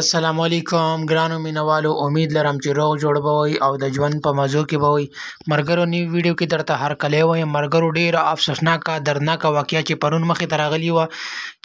السلام علیکم ګرانو مینوالو، امید لرم چې روغ جوړ به وئ او د ژوند په مزو کې به وئ. مرګرو نوي ویډیو کې درته هرکلی وایم. مرګرو ډېره افسوسناکه دردناکه واقعه چې پرون مخې ته راغلې وه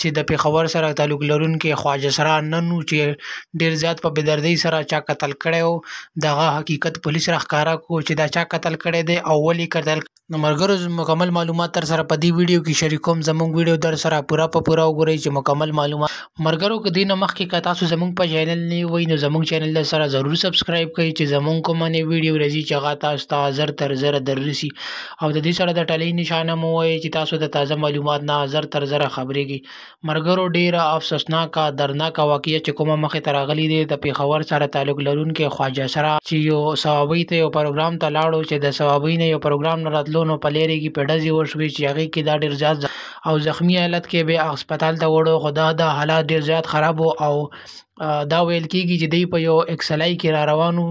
چې د پېښور سره تعلق لرونکي خواجه سرا نن و چې ډېر زیات په بېدردۍ سره چا قتل کړی و. دغه حقیقت پولیس راښکاره کړو چې دا چا قتل کړی دی او ولې قتل. نو مرګرو مکمل معلومات در سره په دې ویډیو کې شریکوم. زموږ ویډیو در سره پوره وګورئ چې مکمل معلومات. مرګرو که دې نه مخکې که تاسو زموږ په چینل نه وئ نو زموږ چینل در سره ضرور سبسکرایب کړئ چې زموږ کومه نوې ویډیو راځي چې هغه تاسو ته زر تر زره دررسي. او د دې سره د ټلۍ نشانه مو ووایئ چې تاسو د تازه معلومات نه زر تر زره خبرېږئ. مرګرو ډېره افسوسناکه دردناکه واقعه چې کومه مخې ته راغلې دی د پېښور سره تعلق لرونکي خواجه سرا چې یو ثوابۍ ته یو پروګرام ته لاړو چې د ثوابۍ نه یو پروګرام نه راتلو نو په لیرې کې په ډزې وشوې چې هغې کې دا ډېر زیات او زخمی حالت کې به هسپتال ته وړو. خو دا حالات ډېر زیات خراب و او دا ویل کېږي چې دی په یو اکسلای کې را روان و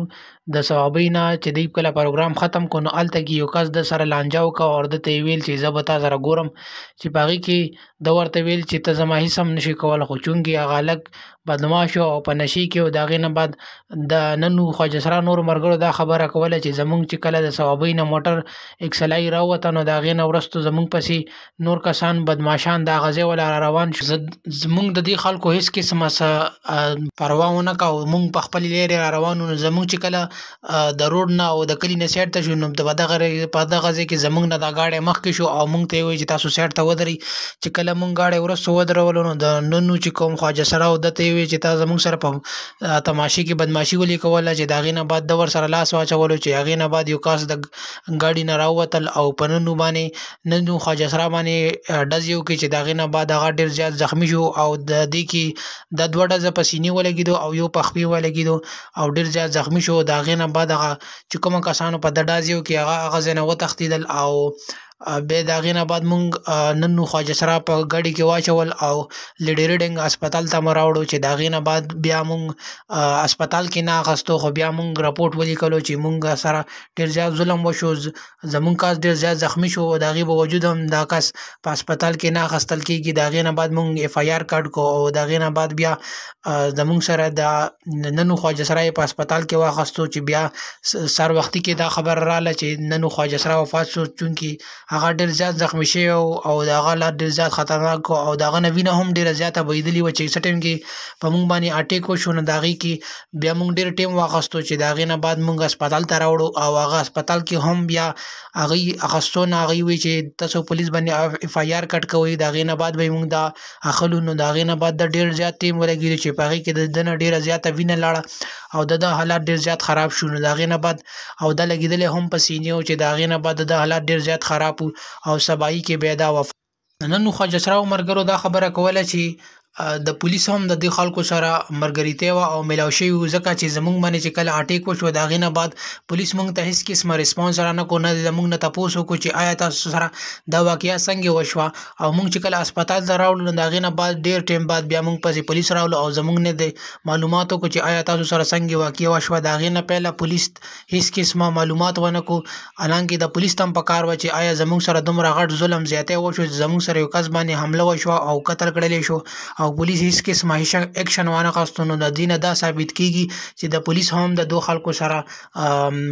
د ثوابۍ نه چې دی کله پروګرام ختم کړو نو هلته کې یو کس د سره لانجه وکړه او ده ته یې ویل چې زه به تا سره ګورم چې په هغې کې ده ورته ویل چې ته زما هېڅ هم نشي کولی. خو چونکې هغه هلک بدماش و او په نشي کې و د هغې نه بعد د نن خواجه سرا نورو ملګرو دا خبره کوله چې زموږ چې کله د ثوابۍ نه موټر اکسلای راووته نو د هغې نه وروسته زموږ پسې نور کسان بدماشان د هغه ځای والا را روان شو. زموږ د دې خلکو هېڅ قسمه څه پروا ونه کړه او موږ په خپلې لارې را روان وو. نو زموږ چې کله د روډ نه او د کلي نه سایډ ته شو نو په دغه ځای کې زموږ نه دا گاډی مخکې شو او موږ ته یې وویل چې تاسو سایډ ته ودرئ. چې کله موږ گاډی وروسته ودرولو نو د نن چې کوم خواجه سرا و ده ته یې وویل چې تا زموږ سره په تماشې کې بدماشي ولې کوله چې د هغې نه بعد ده ورسره لاس واچولو چې هغې نه بعد یو کس د ګاډي نه راووتل او په ننو باندې نن خواجه سرا باندې ډزې وکړې چې د هغې نه بعد هغه ډېر زیات زخمي شو او د دې کې دا دوه ډزه په سینې ولګېدو او یو په خپې ولګېدو او ډېر زیات زخمي شو. د هغې نه بعد هغه چې کومو کسانو په ده ډزې وکړې هغه ځای نه وتښتېدل او بیا د هغې نه بعد مونږ نن خواجه سرا په ګاډي کې واچول او لیډي ریډنګ هسپتال ته مو راوړو چې د هغې نه بعد بیا مونږ هسپتال کې نه اخیستو. خو بیا مونږ رپورټ ولیکلو چې مونږ سره ډېر زیات ظلم وشو. زمونږ کس ډېر زیات زخمي شو د هغې باوجود هم دا کس په هسپتال کې نه اخیستل کېږي. د هغې نه بعد مونږ اف آی آر کډ کړو او د هغې نه بعد بیا زمونږ سره د نن خواجه سرا یې په هسپتال کې واخیستو چې بیا سر وختي کې دا خبره راغله چې نن خواجه سرا وفات شو چونکې هغه ډېر زیات زخمي شوی او د هغه حالات ډېر زیات خطرناک و او د هغه نه وینه هم ډېره زیاته بهېدلې وه چې څه ټایم کې په موږ باندې اټیک وشو نو د هغې کې بیا موږ ډېر ټایم واخیستو چې د هغې نه بعد موږ هسپتال ته راوړو او هغه هسپتال کې هم بیا هغوی اخیستو نه هغوی وایي چې تاسو پولیس باندې اف آی آر کټ کوئ. د هغې نه بعد به یې موږ دا اخلو نو د هغې نه بعد د ډېر زیات ټایم ولګېدو چې په هغې کې د ده نه ډېره زیاته وینه لاړه او د ده حالات ډېر زیات خراب شو. نو د هغې نه بعد او ده لګېدلی هم په سینې و چې د هغې نه بعد د ده حالات ډېر زیات خراب و او سبایي کې بیا دا وفات. نن خواجه سرا ملګرو دا خبره کوله چې د پولیس هم د دې خلکو سره ملګرتیا وه او میلاو شوي وو ځکه چې زموږ باندې چې کله اټیک وشو د هغې نه بعد پولیس موږ ته هېڅ قسمه ریسپانس رانه کړو، نه د موږ نه تپوس وکړو چې آیا تاسو سره دا واقعه څنګه وشوه. او موږ چې کله هسپتال ته راوړلو نو د هغې نه بعد ډېر ټایم بعد بیا موږ پسې پولیس راغلو او زموږ نه د معلومات وکړو چې آیا تاسو سره څنګه واقعه وشوه. د هغې نه پهله پولیس هېڅ قسمه معلومات ونه کړو، حالانکې د پولیس ته هم پکار وه چې آیا زموږ سره دومره غټ ظلم زیاتی وشو چې زموږ سره یو کس باندې حمله وشوه او قتل کړلی شو او پولیس هېڅ قسمه اکشن وانه اخیستو. نو د دې نه دا ثابت کېږي چې د پولیس هم د دو خلکو سره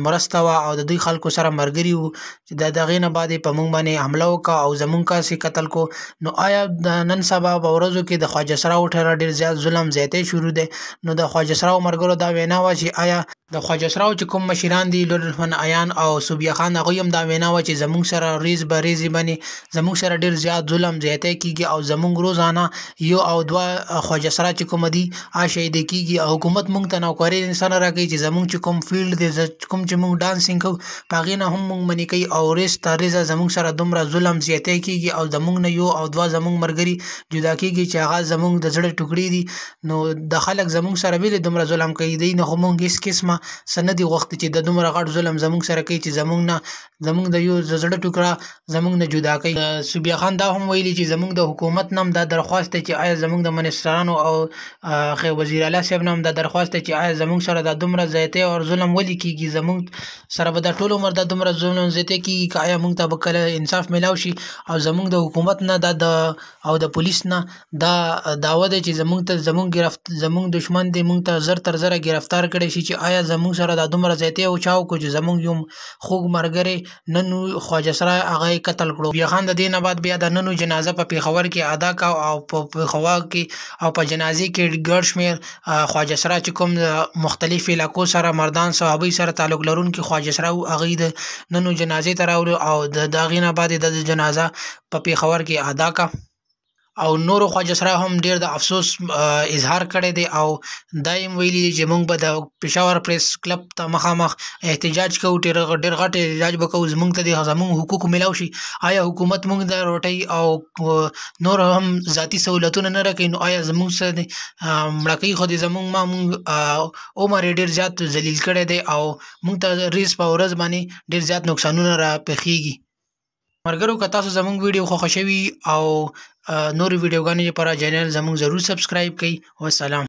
مرسته وه او د دوی خلکو سره ملګري وو چې د هغې نه بعد یې په موږ باندې حمله وکړه او زموږ کس یې قتل کړو. نو آیا د نن سبا په ورځو کې د خواجه سرا ټره ډېر زیات ظلم زیاتی شروع دی. نو د خواجه سرا ملګرو دا وینا وه چې آیا د خواجه سرا چې کوم مشران دي لطفن عیان او صوبیا خان هغوی هم دا وینا وه چې زموږ سره ریز به ریزې باندې زموږ سره ډېر زیات ظلم زیاتی کېږي او زموږ روزانه یو او دوه خواجه سرا چې کومه دي شهیده کېږي او حکومت موږ ته نوکري نه راکوي چې زموږ چې کوم فیلډ دی کوم چې موږ ډانسینګ کوو په هغې نه هم موږ منې کوي او ریز تر ریزه زموږ سره دومره ظلم زیاتی کېږي او زموږ نه یو او دوه زموږ ملګري جدا کېږي چې هغه زموږ د زړه ټوکړې دي. نو د خلک زموږ سره ولې دومره ظلم کوي دی نه خو موږ هېڅ قسمه څه نه دي غوښتي چې د دومره غټ ظلم زموږ سره کوي چې زموږ د یو د زړه ټوکړه زموږ نه جدا کوي. صوبیا خان دا هم ویلي چې زموږ د حکومت نه هم دا درخواست دی چې آیا زمونږ د منسټرانو او وزیر اعلی صاحب نه هم دا درخواست دی چې آیا زمونږ سره دا دومره زیاتی او ظلم ولې کېږي، زمونږ سره به دا ټول عمر دا دومره ظلم زیاتی کېږي که آیا موږ ته به کله انصاف میلاو شي. او زمونږ د حکومت نه دا او د پولیس نه دا دعوه ده چې زمونږ دشمن دی موږ ته زر تر زره ګرفتار کړی شي چې آیا زمونږ سره دا دومره زیاتی او چا وکړو چې زمونږ یو خوږ ملګری نن خواجه سرای هغه یې قتل کړو. بیا خان د دې نه بعد بیا د ننو جنازه په پېښور کې ادا کا او په پېښور کې او په جنازې کې ګڼ شمېر خواجه سرای چې کوم مختلف علاقو سره مردان صحابۍ سره تعلق لرونکي خواجه سرای وو هغوی د ننو جنازې ته راوړو او د هغې نه بعد یې د جنازه په پېښور کې ادا کا. او نورو خواجه سرای هم ډیر د افسوس اظهار کړی دی او دا یې ویلي دي چې موږ به د پېښور پریس کلب ته مخامخ احتجاج کوو، ډېر غټ احتجاج به کوو، زموږ ته د زموږ حقوق میلاو شي. آیا حکومت موږ د روټۍ او نور هم ذاتي سهولتونه نه راکوي، نو آیا زموږ څه دی مړه کوي، خو د زموږ عمر یې ډېر زیات ذلیل کړی دی او موږ ته ورځ په ورځ باندې ډېر زیات نقصانونه را پېښېږي. ملګرو که تاسو زموږ ویډیو خوښه شوي او نورې ویډیوګانې لپاره چینل زموږ ضرور سبسکرایب کړئ. والسلام.